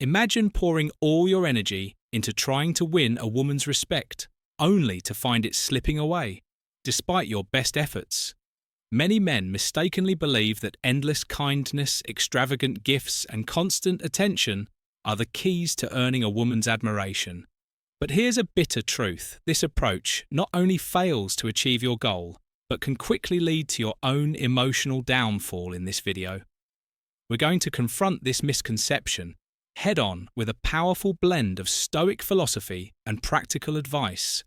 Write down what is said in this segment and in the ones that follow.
Imagine pouring all your energy into trying to win a woman's respect, only to find it slipping away, despite your best efforts. Many men mistakenly believe that endless kindness, extravagant gifts, and constant attention are the keys to earning a woman's admiration. But here's a bitter truth: this approach not only fails to achieve your goal, but can quickly lead to your own emotional downfall in this video. We're going to confront this misconception head-on with a powerful blend of Stoic philosophy and practical advice.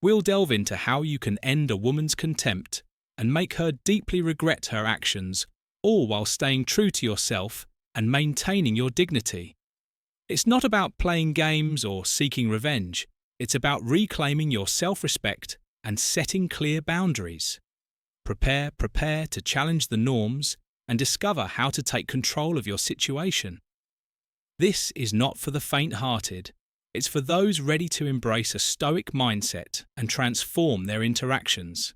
We'll delve into how you can end a woman's contempt and make her deeply regret her actions, all while staying true to yourself and maintaining your dignity. It's not about playing games or seeking revenge. It's about reclaiming your self-respect and setting clear boundaries. Prepare to challenge the norms and discover how to take control of your situation. This is not for the faint-hearted. It's for those ready to embrace a Stoic mindset and transform their interactions.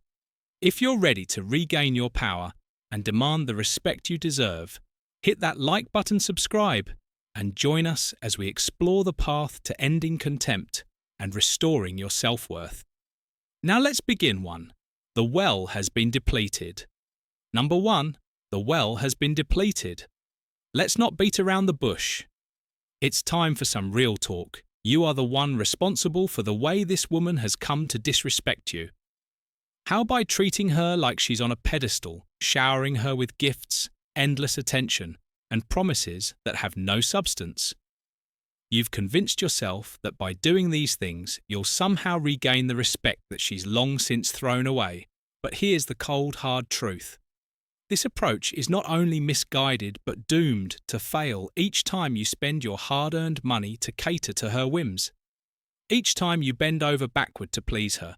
If you're ready to regain your power and demand the respect you deserve, hit that like button, subscribe, and join us as we explore the path to ending contempt and restoring your self-worth. Now let's begin. 1. The well has been depleted. Number 1. The well has been depleted. Let's not beat around the bush. It's time for some real talk. You are the one responsible for the way this woman has come to disrespect you. How by treating her like she's on a pedestal, showering her with gifts, endless attention, and promises that have no substance? You've convinced yourself that by doing these things, you'll somehow regain the respect that she's long since thrown away. But here's the cold, hard truth. This approach is not only misguided but doomed to fail each time you spend your hard-earned money to cater to her whims. Each time you bend over backward to please her,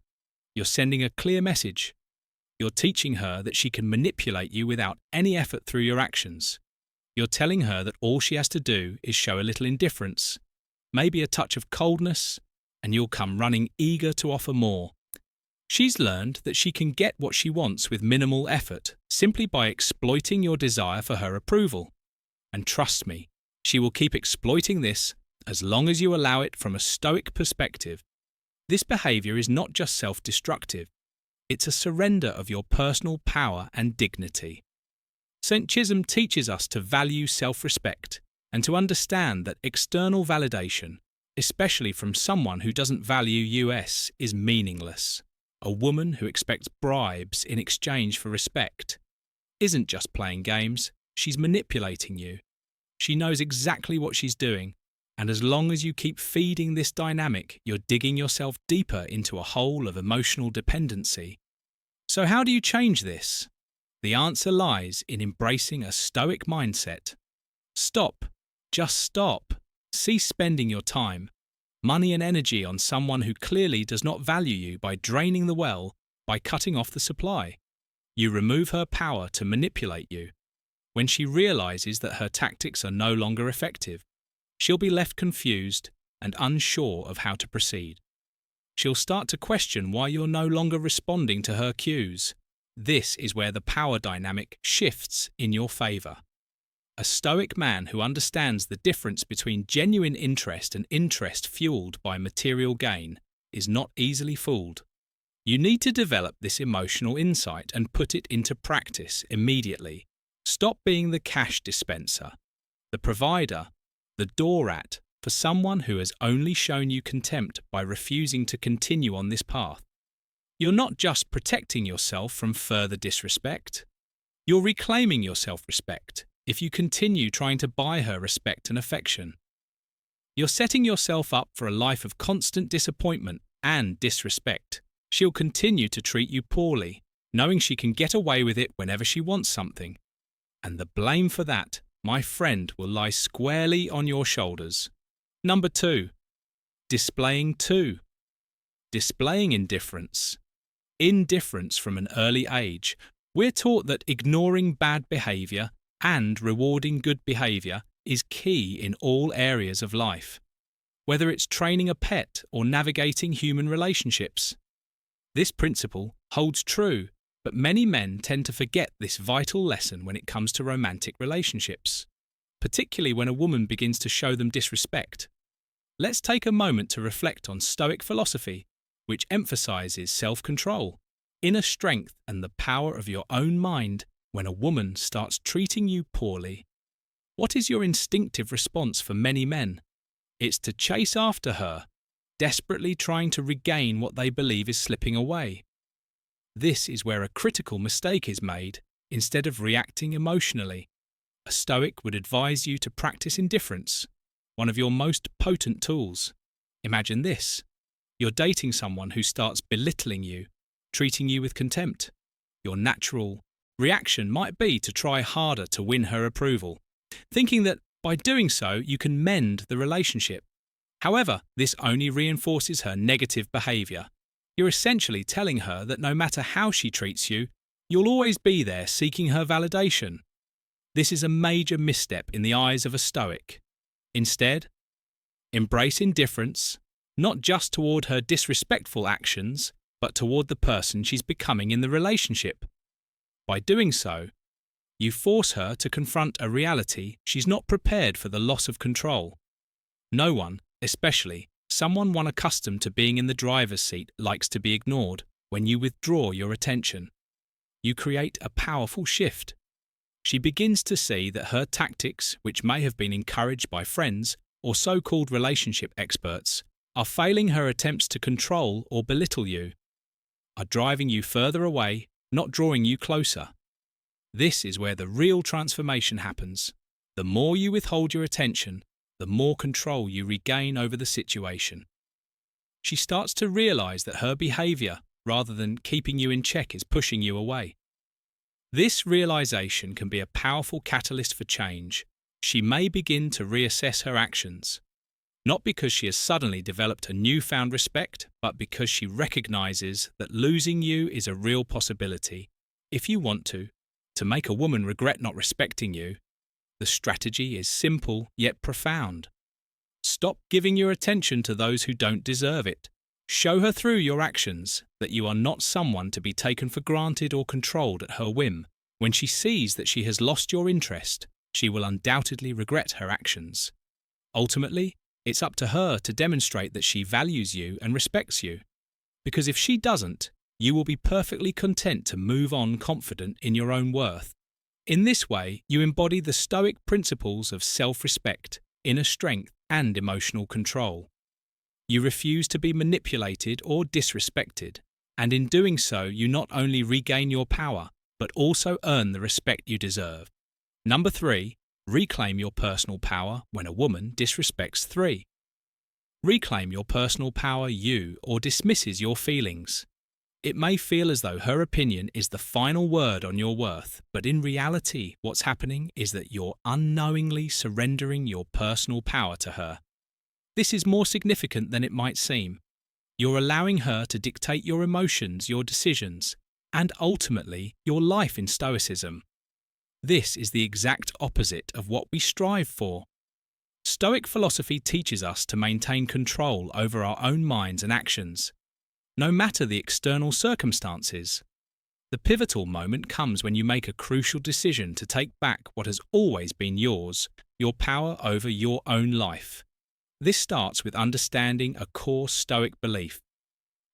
you're sending a clear message. You're teaching her that she can manipulate you without any effort through your actions. You're telling her that all she has to do is show a little indifference, maybe a touch of coldness, and you'll come running eager to offer more. She's learned that she can get what she wants with minimal effort, simply by exploiting your desire for her approval. And trust me, she will keep exploiting this as long as you allow it from a Stoic perspective. This behavior is not just self-destructive, it's a surrender of your personal power and dignity. St. Chisholm teaches us to value self-respect and to understand that external validation, especially from someone who doesn't value us, is meaningless. A woman who expects bribes in exchange for respect isn't just playing games, she's manipulating you. She knows exactly what she's doing, and as long as you keep feeding this dynamic, you're digging yourself deeper into a hole of emotional dependency. So how do you change this? The answer lies in embracing a Stoic mindset. Stop. Just stop. Cease spending your time, money and energy on someone who clearly does not value you by draining the well, by cutting off the supply. You remove her power to manipulate you. When she realizes that her tactics are no longer effective, she'll be left confused and unsure of how to proceed. She'll start to question why you're no longer responding to her cues. This is where the power dynamic shifts in your favor. A Stoic man who understands the difference between genuine interest and interest fueled by material gain is not easily fooled. You need to develop this emotional insight and put it into practice immediately. Stop being the cash dispenser, the provider, the door-rat for someone who has only shown you contempt by refusing to continue on this path. You're not just protecting yourself from further disrespect. You're reclaiming your self-respect if you continue trying to buy her respect and affection. You're setting yourself up for a life of constant disappointment and disrespect. She'll continue to treat you poorly, knowing she can get away with it whenever she wants something. And the blame for that, my friend, will lie squarely on your shoulders. Number 2. Displaying indifference. Indifference from an early age. We're taught that ignoring bad behavior and rewarding good behavior is key in all areas of life, whether it's training a pet or navigating human relationships. This principle holds true, but many men tend to forget this vital lesson when it comes to romantic relationships. particularly when a woman begins to show them disrespect. Let's take a moment to reflect on Stoic philosophy, which emphasizes self-control, inner strength, and the power of your own mind when a woman starts treating you poorly. What is your instinctive response for many men? It's to chase after her, desperately trying to regain what they believe is slipping away. This is where a critical mistake is made. Instead of reacting emotionally, a Stoic would advise you to practice indifference, one of your most potent tools. Imagine this. You're dating someone who starts belittling you, treating you with contempt. Your natural reaction might be to try harder to win her approval, thinking that by doing so you can mend the relationship. However, this only reinforces her negative behaviour. You're essentially telling her that no matter how she treats you, you'll always be there seeking her validation. This is a major misstep in the eyes of a Stoic. Instead, embrace indifference, not just toward her disrespectful actions, but toward the person she's becoming in the relationship. By doing so, you force her to confront a reality she's not prepared for: the loss of control. No one, especially someone accustomed to being in the driver's seat, likes to be ignored. When you withdraw your attention, you create a powerful shift. She begins to see that her tactics, which may have been encouraged by friends or so-called relationship experts, are failing. Her attempts to control or belittle you are driving you further away, not drawing you closer. This is where the real transformation happens. The more you withhold your attention, the more control you regain over the situation. She starts to realize that her behavior, rather than keeping you in check, is pushing you away. This realization can be a powerful catalyst for change. She may begin to reassess her actions, not because she has suddenly developed a newfound respect, but because she recognizes that losing you is a real possibility. If you want to make a woman regret not respecting you, the strategy is simple yet profound. Stop giving your attention to those who don't deserve it. Show her through your actions that you are not someone to be taken for granted or controlled at her whim. When she sees that she has lost your interest, she will undoubtedly regret her actions. Ultimately, it's up to her to demonstrate that she values you and respects you. Because if she doesn't, you will be perfectly content to move on confident in your own worth. In this way, you embody the Stoic principles of self-respect, inner strength, and emotional control. You refuse to be manipulated or disrespected, and in doing so, you not only regain your power, but also earn the respect you deserve. Number 3, reclaim your personal power when a woman disrespects. 3. Reclaim your personal power or dismisses your feelings. It may feel as though her opinion is the final word on your worth, but in reality, what's happening is that you're unknowingly surrendering your personal power to her. This is more significant than it might seem. You're allowing her to dictate your emotions, your decisions, and ultimately your life in Stoicism. This is the exact opposite of what we strive for. Stoic philosophy teaches us to maintain control over our own minds and actions, no matter the external circumstances. The pivotal moment comes when you make a crucial decision to take back what has always been yours, your power over your own life. This starts with understanding a core Stoic belief.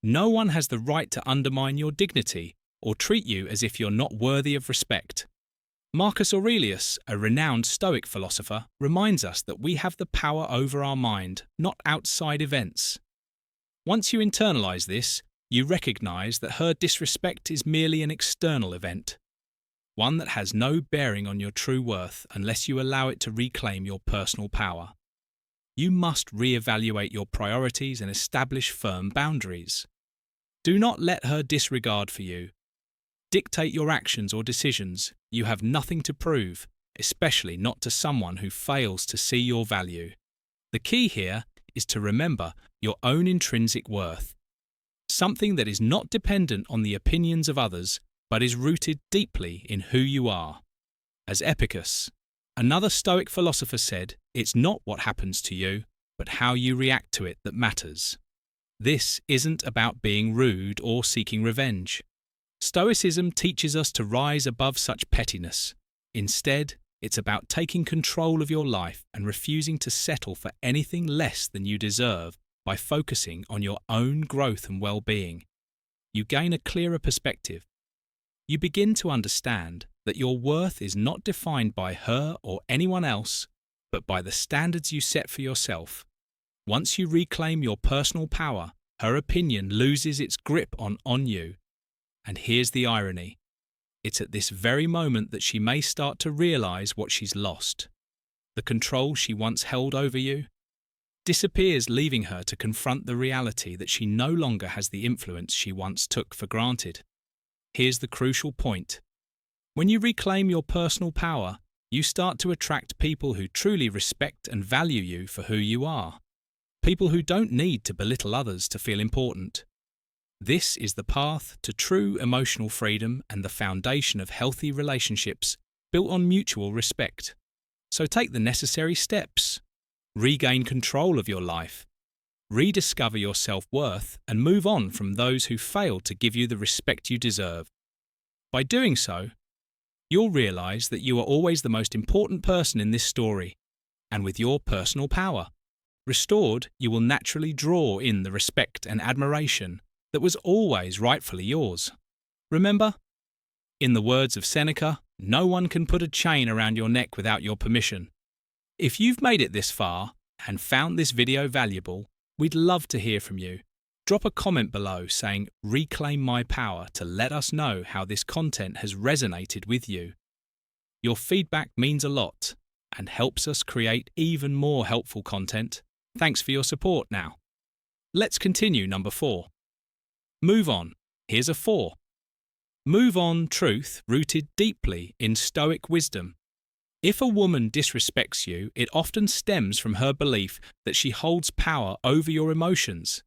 No one has the right to undermine your dignity or treat you as if you're not worthy of respect. Marcus Aurelius, a renowned Stoic philosopher, reminds us that we have the power over our mind, not outside events. Once you internalize this, you recognize that her disrespect is merely an external event, one that has no bearing on your true worth unless you allow it to reclaim your personal power. You must re-evaluate your priorities and establish firm boundaries. Do not let her disregard for you dictate your actions or decisions. You have nothing to prove, especially not to someone who fails to see your value. The key here is to remember your own intrinsic worth, something that is not dependent on the opinions of others, but is rooted deeply in who you are. As Epicus, another Stoic philosopher, said, "It's not what happens to you, but how you react to it that matters." This isn't about being rude or seeking revenge. Stoicism teaches us to rise above such pettiness. Instead, It's about taking control of your life and refusing to settle for anything less than you deserve by focusing on your own growth and well-being. You gain a clearer perspective. You begin to understand that your worth is not defined by her or anyone else, but by the standards you set for yourself. Once you reclaim your personal power, her opinion loses its grip on you. And here's the irony. It's at this very moment that she may start to realize what she's lost. The control she once held over you disappears, leaving her to confront the reality that she no longer has the influence she once took for granted. Here's the crucial point. When you reclaim your personal power, you start to attract people who truly respect and value you for who you are. People who don't need to belittle others to feel important. This is the path to true emotional freedom and the foundation of healthy relationships built on mutual respect. So take the necessary steps. Regain control of your life. Rediscover your self-worth and move on from those who failed to give you the respect you deserve. By doing so, you'll realize that you are always the most important person in this story, and with your personal power restored, you will naturally draw in the respect and admiration that was always rightfully yours. Remember, in the words of Seneca, no one can put a chain around your neck without your permission. If you've made it this far and found this video valuable, we'd love to hear from you. Drop a comment below saying "Reclaim my power" to let us know how this content has resonated with you. Your feedback means a lot and helps us create even more helpful content. Thanks for your support now. Let's continue number 4. Move on. Here's a 4. Move on truth rooted deeply in Stoic wisdom. If a woman disrespects you, it often stems from her belief that she holds power over your emotions.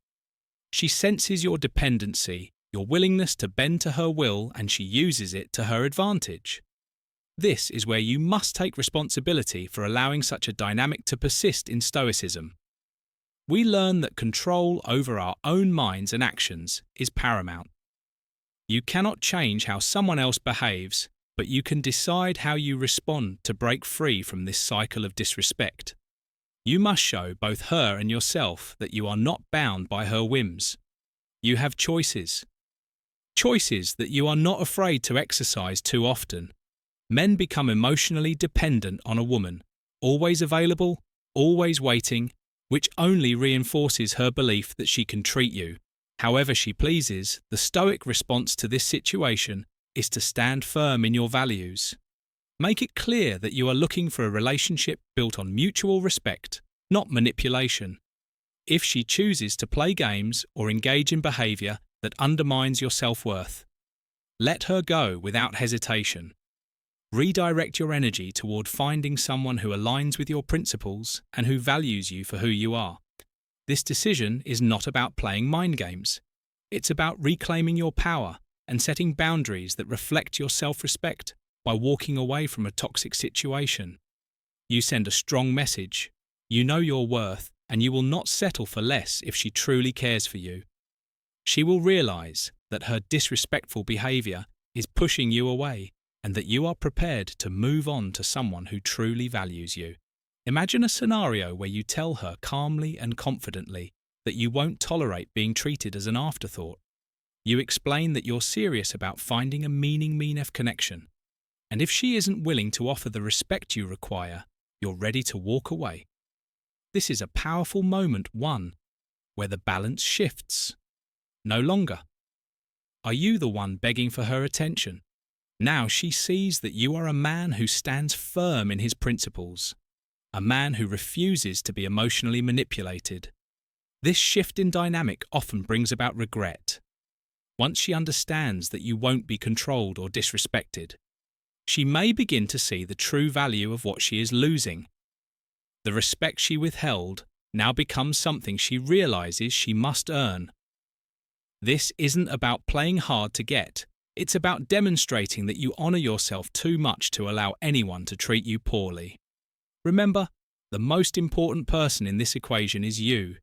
She senses your dependency, your willingness to bend to her will, and she uses it to her advantage. This is where you must take responsibility for allowing such a dynamic to persist in Stoicism. We learn that control over our own minds and actions is paramount. You cannot change how someone else behaves, but you can decide how you respond to break free from this cycle of disrespect. You must show both her and yourself that you are not bound by her whims. You have choices. Choices that you are not afraid to exercise too often. Men become emotionally dependent on a woman, always available, always waiting, which only reinforces her belief that she can treat you however she pleases. The Stoic response to this situation is to stand firm in your values. Make it clear that you are looking for a relationship built on mutual respect, not manipulation. If she chooses to play games or engage in behavior that undermines your self-worth, let her go without hesitation. Redirect your energy toward finding someone who aligns with your principles and who values you for who you are. This decision is not about playing mind games. It's about reclaiming your power and setting boundaries that reflect your self-respect by walking away from a toxic situation. You send a strong message. You know your worth, and you will not settle for less if she truly cares for you. She will realize that her disrespectful behavior is pushing you away, and that you are prepared to move on to someone who truly values you. Imagine a scenario where you tell her calmly and confidently that you won't tolerate being treated as an afterthought. You explain that you're serious about finding a meaning connection, and if she isn't willing to offer the respect you require, you're ready to walk away. This is a powerful moment, one, where the balance shifts. No longer are you the one begging for her attention. Now she sees that you are a man who stands firm in his principles, a man who refuses to be emotionally manipulated. This shift in dynamic often brings about regret. Once she understands that you won't be controlled or disrespected, she may begin to see the true value of what she is losing. The respect she withheld now becomes something she realizes she must earn. This isn't about playing hard to get. It's about demonstrating that you honor yourself too much to allow anyone to treat you poorly. Remember, the most important person in this equation is you.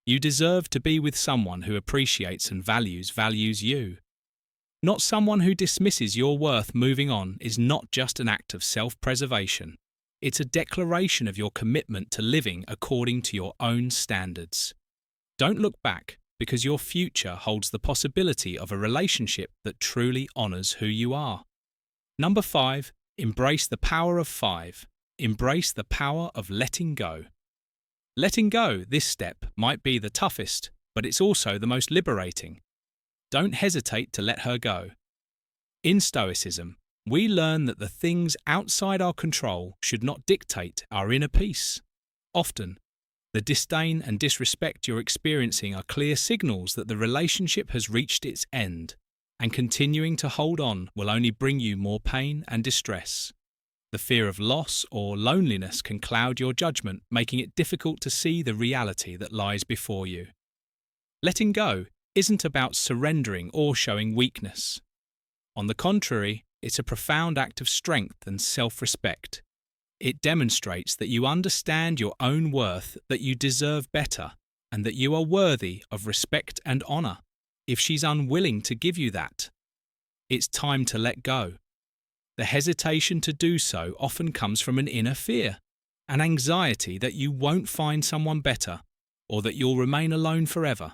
You deserve to be with someone who appreciates and values you. Not someone who dismisses your worth. Moving on is not just an act of self-preservation. It's a declaration of your commitment to living according to your own standards. Don't look back, because your future holds the possibility of a relationship that truly honors who you are. Number 5, embrace the power of 5. Embrace the power of letting go. Letting go, this step, might be the toughest, but it's also the most liberating. Don't hesitate to let her go. In Stoicism, we learn that the things outside our control should not dictate our inner peace. Often, the disdain and disrespect you're experiencing are clear signals that the relationship has reached its end, and continuing to hold on will only bring you more pain and distress. The fear of loss or loneliness can cloud your judgment, making it difficult to see the reality that lies before you. Letting go isn't about surrendering or showing weakness. On the contrary, it's a profound act of strength and self-respect. It demonstrates that you understand your own worth, that you deserve better, and that you are worthy of respect and honor. If she's unwilling to give you that, it's time to let go. The hesitation to do so often comes from an inner fear, an anxiety that you won't find someone better, or that you'll remain alone forever.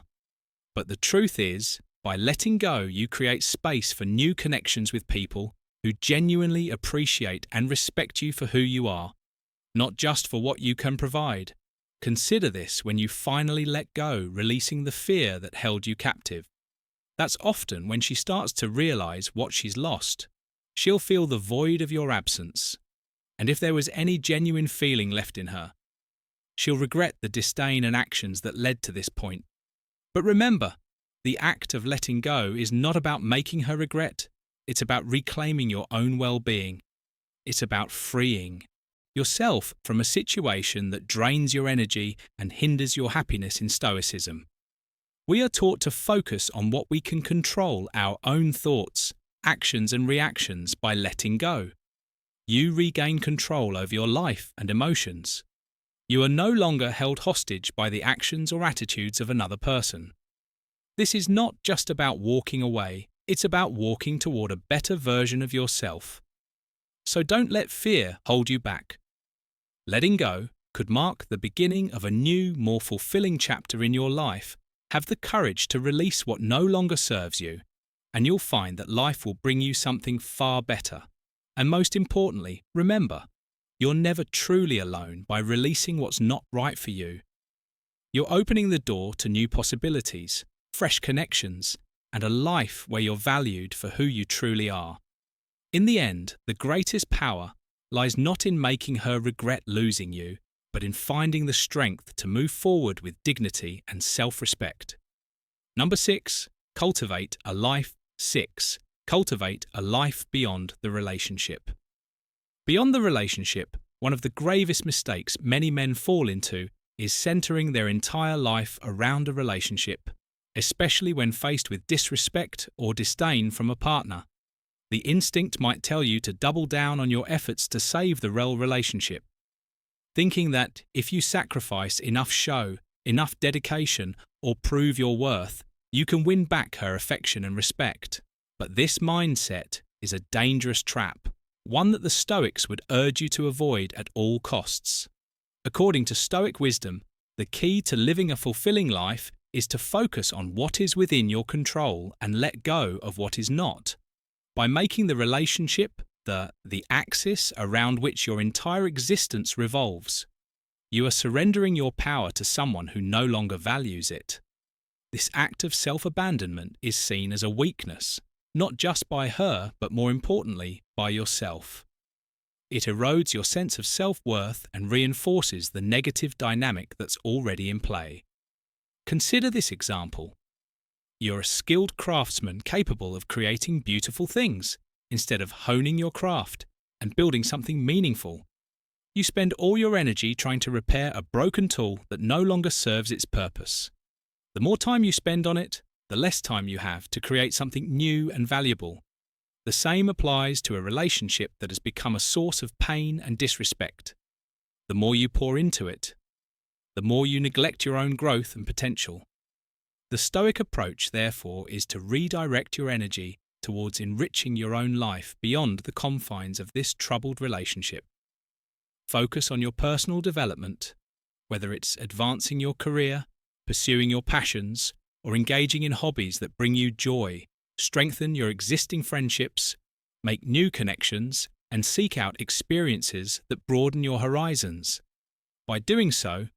But the truth is, by letting go, you create space for new connections with people who genuinely appreciate and respect you for who you are, not just for what you can provide. Consider this when you finally let go, releasing the fear that held you captive. That's often when she starts to realize what she's lost. She'll feel the void of your absence, and if there was any genuine feeling left in her, she'll regret the disdain and actions that led to this point. But remember, the act of letting go is not about making her regret. It's about reclaiming your own well-being. It's about freeing yourself from a situation that drains your energy and hinders your happiness. In Stoicism, we are taught to focus on what we can control, our own thoughts, actions and reactions. By letting go, you regain control over your life and emotions. You are no longer held hostage by the actions or attitudes of another person. This is not just about walking away, it's about walking toward a better version of yourself. So don't let fear hold you back. Letting go could mark the beginning of a new, more fulfilling chapter in your life. Have the courage to release what no longer serves you, and you'll find that life will bring you something far better. And most importantly, remember, you're never truly alone by releasing what's not right for you. You're opening the door to new possibilities, fresh connections, and a life where you're valued for who you truly are. In the end, the greatest power lies not in making her regret losing you, but in finding the strength to move forward with dignity and self-respect. Number 6, cultivate a life. 6. Cultivate a life beyond the relationship. Beyond the relationship, one of the gravest mistakes many men fall into is centering their entire life around a relationship, especially when faced with disrespect or disdain from a partner. The instinct might tell you to double down on your efforts to save the relationship, thinking that if you sacrifice enough show, enough dedication, or prove your worth, you can win back her affection and respect. But this mindset is a dangerous trap, one that the Stoics would urge you to avoid at all costs. According to Stoic wisdom, the key to living a fulfilling life is to focus on what is within your control and let go of what is not. By making the relationship the axis around which your entire existence revolves, you are surrendering your power to someone who no longer values it. This act of self-abandonment is seen as a weakness, not just by her, but more importantly, by yourself. It erodes your sense of self-worth and reinforces the negative dynamic that's already in play. Consider this example. You're a skilled craftsman capable of creating beautiful things. Instead of honing your craft and building something meaningful, you spend all your energy trying to repair a broken tool that no longer serves its purpose. The more time you spend on it, the less time you have to create something new and valuable. The same applies to a relationship that has become a source of pain and disrespect. The more you pour into it, the more you neglect your own growth and potential. The Stoic approach, therefore, is to redirect your energy towards enriching your own life beyond the confines of this troubled relationship. Focus on your personal development, whether it's advancing your career, pursuing your passions, or engaging in hobbies that bring you joy. Strengthen your existing friendships, make new connections, and seek out experiences that broaden your horizons. By doing so,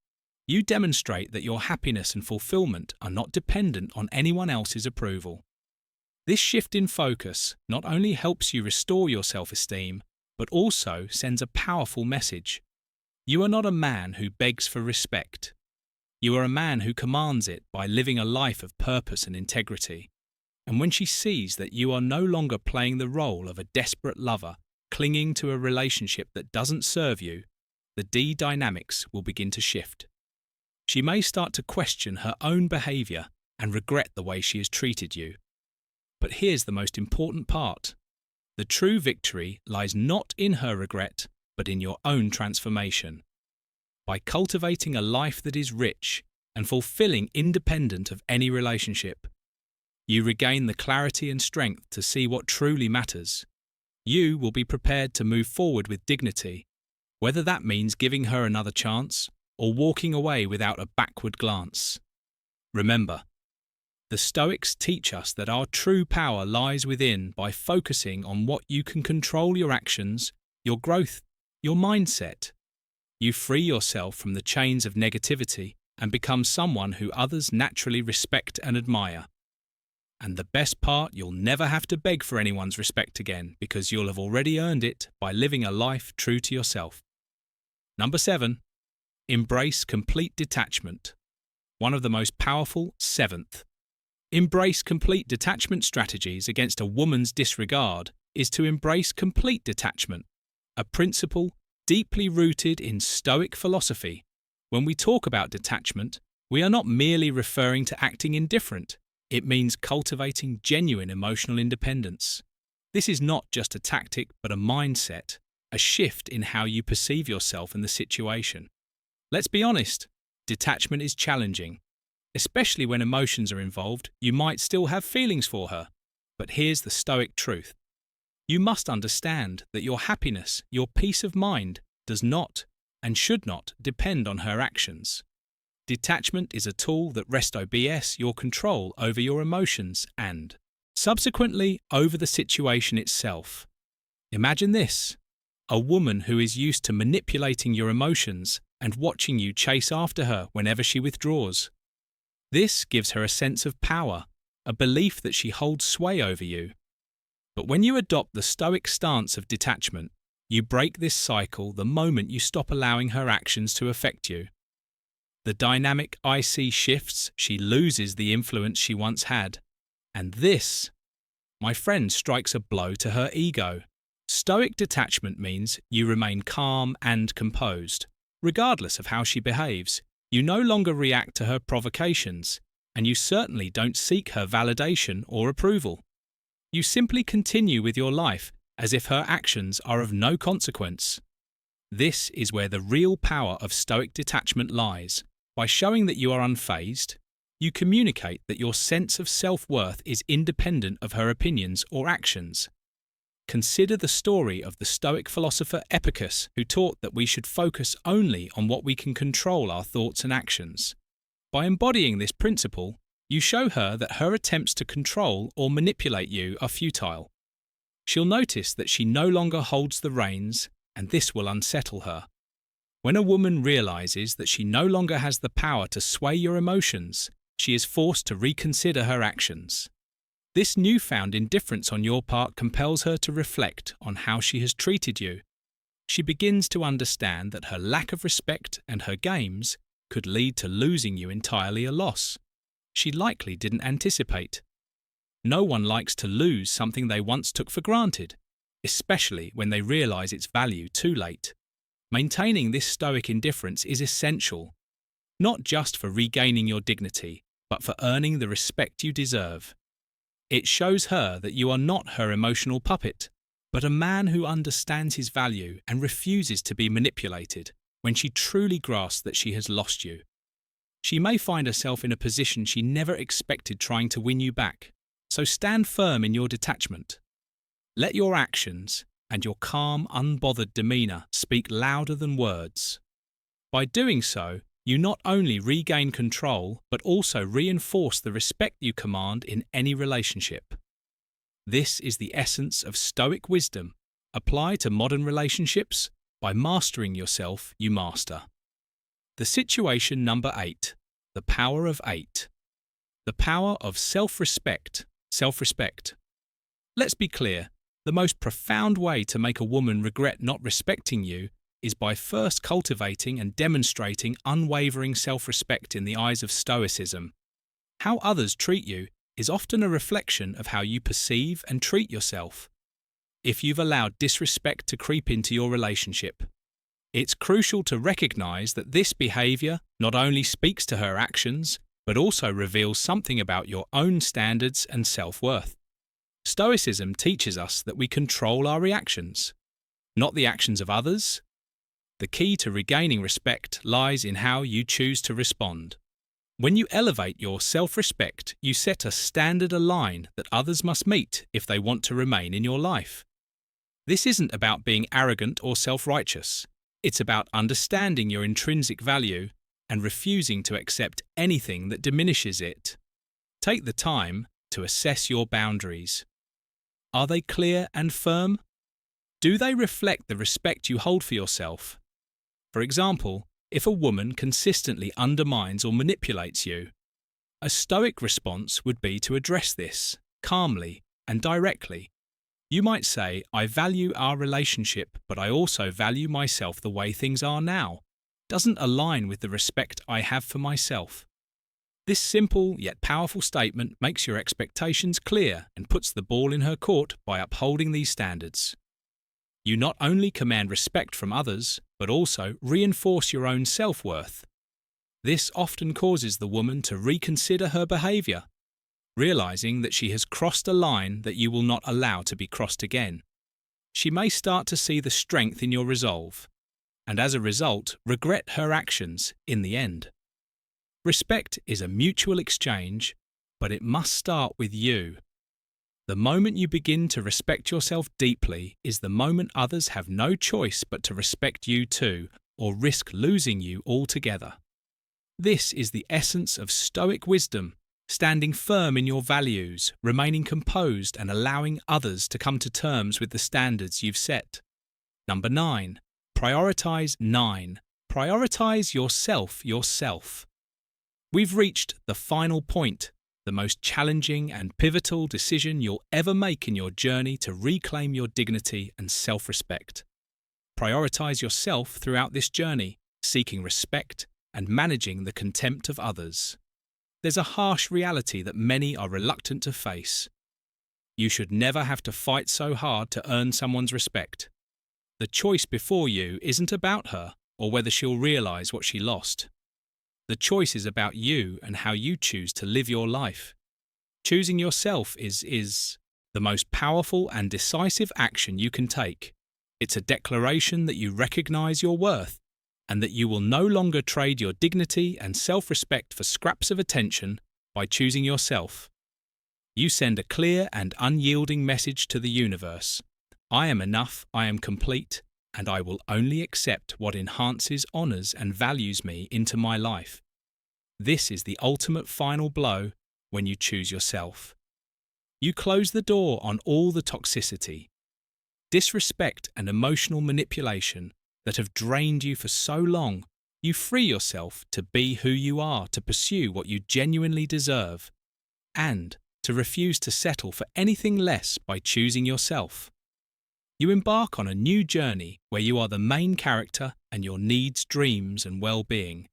you demonstrate that your happiness and fulfillment are not dependent on anyone else's approval. This shift in focus not only helps you restore your self-esteem, but also sends a powerful message. You are not a man who begs for respect. You are a man who commands it by living a life of purpose and integrity. And when she sees that you are no longer playing the role of a desperate lover, clinging to a relationship that doesn't serve you, the D dynamics will begin to shift. She may start to question her own behavior and regret the way she has treated you. But here's the most important part. The true victory lies not in her regret, but in your own transformation. By cultivating a life that is rich and fulfilling independent of any relationship, you regain the clarity and strength to see what truly matters. You will be prepared to move forward with dignity, whether that means giving her another chance or walking away without a backward glance. Remember, the Stoics teach us that our true power lies within by focusing on what you can control: your actions, your growth, your mindset. You free yourself from the chains of negativity and become someone who others naturally respect and admire. And the best part, you'll never have to beg for anyone's respect again, because you'll have already earned it by living a life true to yourself. Number 7. Embrace complete detachment. One of the most powerful, 7th. Embrace complete detachment strategies against a woman's disregard is to embrace complete detachment, a principle deeply rooted in Stoic philosophy. When we talk about detachment, we are not merely referring to acting indifferent. It means cultivating genuine emotional independence. This is not just a tactic, but a mindset, a shift in how you perceive yourself and the situation. Let's be honest, detachment is challenging. Especially when emotions are involved, you might still have feelings for her. But here's the Stoic truth. You must understand that your happiness, your peace of mind, does not and should not depend on her actions. Detachment is a tool that rests OBS your control over your emotions and, subsequently, over the situation itself. Imagine this: a woman who is used to manipulating your emotions and watching you chase after her whenever she withdraws. This gives her a sense of power, a belief that she holds sway over you. But when you adopt the Stoic stance of detachment, you break this cycle the moment you stop allowing her actions to affect you. The dynamic I see shifts, she loses the influence she once had. And this, my friend, strikes a blow to her ego. Stoic detachment means you remain calm and composed, regardless of how she behaves. You no longer react to her provocations, and you certainly don't seek her validation or approval. You simply continue with your life as if her actions are of no consequence. This is where the real power of Stoic detachment lies. By showing that you are unfazed, you communicate that your sense of self-worth is independent of her opinions or actions. Consider the story of the Stoic philosopher Epicurus, who taught that we should focus only on what we can control: our thoughts and actions. By embodying this principle, you show her that her attempts to control or manipulate you are futile. She'll notice that she no longer holds the reins, and this will unsettle her. When a woman realizes that she no longer has the power to sway your emotions, she is forced to reconsider her actions. This newfound indifference on your part compels her to reflect on how she has treated you. She begins to understand that her lack of respect and her games could lead to losing you entirely, a loss she likely didn't anticipate. No one likes to lose something they once took for granted, especially when they realize its value too late. Maintaining this Stoic indifference is essential, not just for regaining your dignity, but for earning the respect you deserve. It shows her that you are not her emotional puppet, but a man who understands his value and refuses to be manipulated when she truly grasps that she has lost you. She may find herself in a position she never expected, trying to win you back. So stand firm in your detachment. Let your actions and your calm, unbothered demeanour speak louder than words. By doing so, you not only regain control, but also reinforce the respect you command in any relationship. This is the essence of Stoic wisdom. Apply to modern relationships. By mastering yourself, you master. The situation number 8. The power of 8. The power of self-respect. Self-respect. Let's be clear. The most profound way to make a woman regret not respecting you is by first cultivating and demonstrating unwavering self-respect in the eyes of Stoicism. How others treat you is often a reflection of how you perceive and treat yourself. If you've allowed disrespect to creep into your relationship, it's crucial to recognize that this behavior not only speaks to her actions, but also reveals something about your own standards and self-worth. Stoicism teaches us that we control our reactions, not the actions of others. The key to regaining respect lies in how you choose to respond. When you elevate your self-respect, you set a standard, a line that others must meet if they want to remain in your life. This isn't about being arrogant or self-righteous. It's about understanding your intrinsic value and refusing to accept anything that diminishes it. Take the time to assess your boundaries. Are they clear and firm? Do they reflect the respect you hold for yourself? For example, if a woman consistently undermines or manipulates you, a Stoic response would be to address this calmly and directly. You might say, I value our relationship, but I also value myself the way things are now. Doesn't align with the respect I have for myself. This simple yet powerful statement makes your expectations clear and puts the ball in her court by upholding these standards. You not only command respect from others, but also reinforce your own self-worth. This often causes the woman to reconsider her behaviour, realizing that she has crossed a line that you will not allow to be crossed again. She may start to see the strength in your resolve, and as a result, regret her actions in the end. Respect is a mutual exchange, but it must start with you. The moment you begin to respect yourself deeply is the moment others have no choice but to respect you too, or risk losing you altogether. This is the essence of Stoic wisdom, standing firm in your values, remaining composed and allowing others to come to terms with the standards you've set. Number 9. Prioritize yourself. We've reached the final point, the most challenging and pivotal decision you'll ever make in your journey to reclaim your dignity and self-respect. Prioritize yourself throughout this journey, seeking respect and managing the contempt of others. There's a harsh reality that many are reluctant to face. You should never have to fight so hard to earn someone's respect. The choice before you isn't about her or whether she'll realize what she lost. The choice is about you and how you choose to live your life. Choosing yourself is the most powerful and decisive action you can take. It's a declaration that you recognize your worth and that you will no longer trade your dignity and self-respect for scraps of attention by choosing yourself. You send a clear and unyielding message to the universe. I am enough, I am complete, and I will only accept what enhances, honors, and values me into my life. This is the ultimate final blow when you choose yourself. You close the door on all the toxicity, disrespect, and emotional manipulation that have drained you for so long. You free yourself to be who you are, to pursue what you genuinely deserve, and to refuse to settle for anything less by choosing yourself. You embark on a new journey where you are the main character and your needs, dreams, and well-being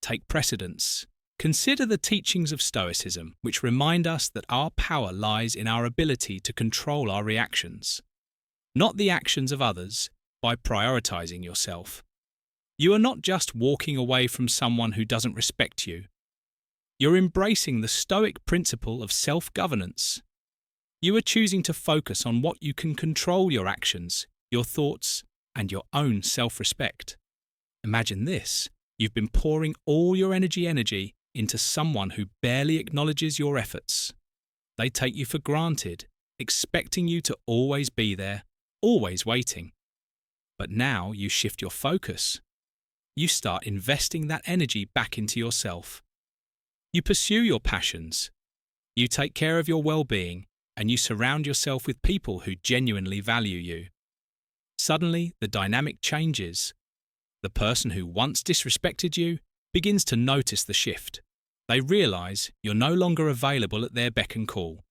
take precedence. Consider the teachings of Stoicism, which remind us that our power lies in our ability to control our reactions, not the actions of others. By prioritizing yourself, you are not just walking away from someone who doesn't respect you. You're embracing the Stoic principle of self-governance. You are choosing to focus on what you can control: your actions, your thoughts, and your own self-respect. Imagine this. You've been pouring all your energy into someone who barely acknowledges your efforts. They take you for granted, expecting you to always be there, always waiting. But now you shift your focus. You start investing that energy back into yourself. You pursue your passions. You take care of your well-being, and you surround yourself with people who genuinely value you. Suddenly, the dynamic changes. The person who once disrespected you begins to notice the shift. They realize you're no longer available at their beck and call.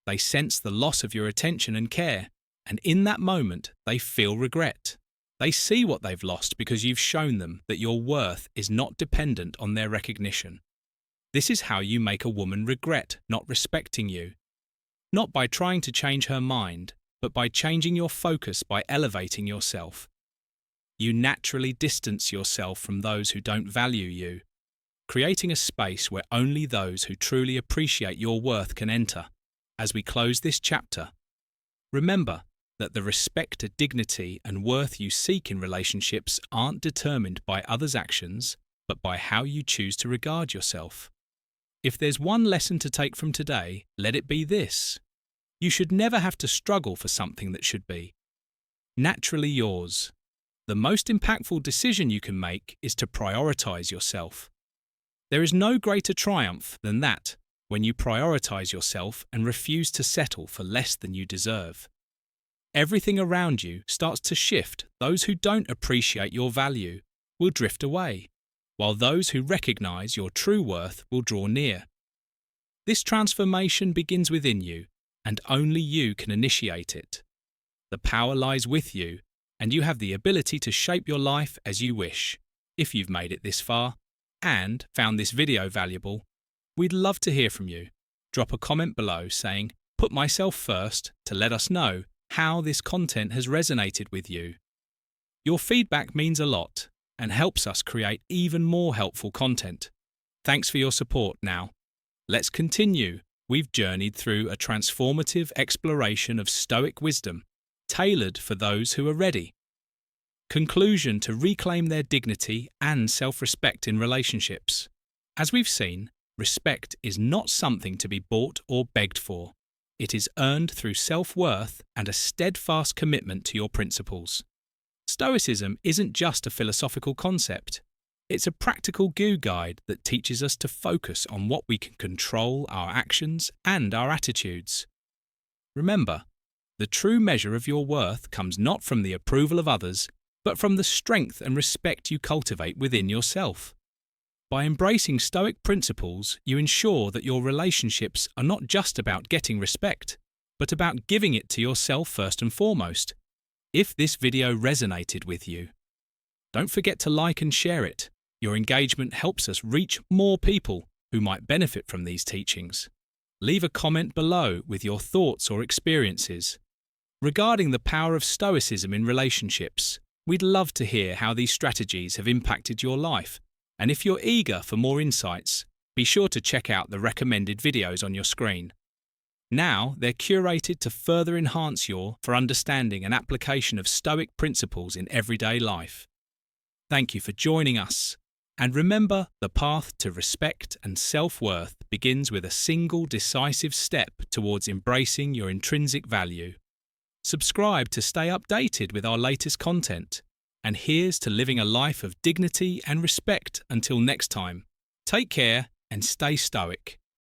They sense the loss of your attention and care, and in that moment, they feel regret. They see what they've lost because you've shown them that your worth is not dependent on their recognition. This is how you make a woman regret not respecting you. Not by trying to change her mind, but by changing your focus by elevating yourself. You naturally distance yourself from those who don't value you, creating a space where only those who truly appreciate your worth can enter. As we close this chapter, remember that the respect, dignity, and worth you seek in relationships aren't determined by others' actions, but by how you choose to regard yourself. If there's one lesson to take from today, let it be this. You should never have to struggle for something that should be naturally yours. The most impactful decision you can make is to prioritize yourself. There is no greater triumph than that, when you prioritize yourself and refuse to settle for less than you deserve. Everything around you starts to shift. Those who don't appreciate your value will drift away, while those who recognize your true worth will draw near. This transformation begins within you, and only you can initiate it. The power lies with you, and you have the ability to shape your life as you wish. If you've made it this far and found this video valuable, we'd love to hear from you. Drop a comment below saying, "Put myself first," to let us know how this content has resonated with you. Your feedback means a lot and helps us create even more helpful content. Thanks for your support. Now, let's continue. We've journeyed through a transformative exploration of Stoic wisdom, tailored for those who are ready. Conclusion: to reclaim their dignity and self-respect in relationships. As we've seen, respect is not something to be bought or begged for. It is earned through self-worth and a steadfast commitment to your principles. Stoicism isn't just a philosophical concept. It's a practical guide that teaches us to focus on what we can control: our actions and our attitudes. Remember, the true measure of your worth comes not from the approval of others, but from the strength and respect you cultivate within yourself. By embracing Stoic principles, you ensure that your relationships are not just about getting respect, but about giving it to yourself first and foremost. If this video resonated with you, don't forget to like and share it. Your engagement helps us reach more people who might benefit from these teachings. Leave a comment below with your thoughts or experiences. Regarding the power of Stoicism in relationships, we'd love to hear how these strategies have impacted your life. And if you're eager for more insights, be sure to check out the recommended videos on your screen. Now, they're curated to further enhance your understanding and application of Stoic principles in everyday life. Thank you for joining us. And remember, the path to respect and self-worth begins with a single decisive step towards embracing your intrinsic value. Subscribe to stay updated with our latest content. And here's to living a life of dignity and respect. Until next time, take care and stay stoic.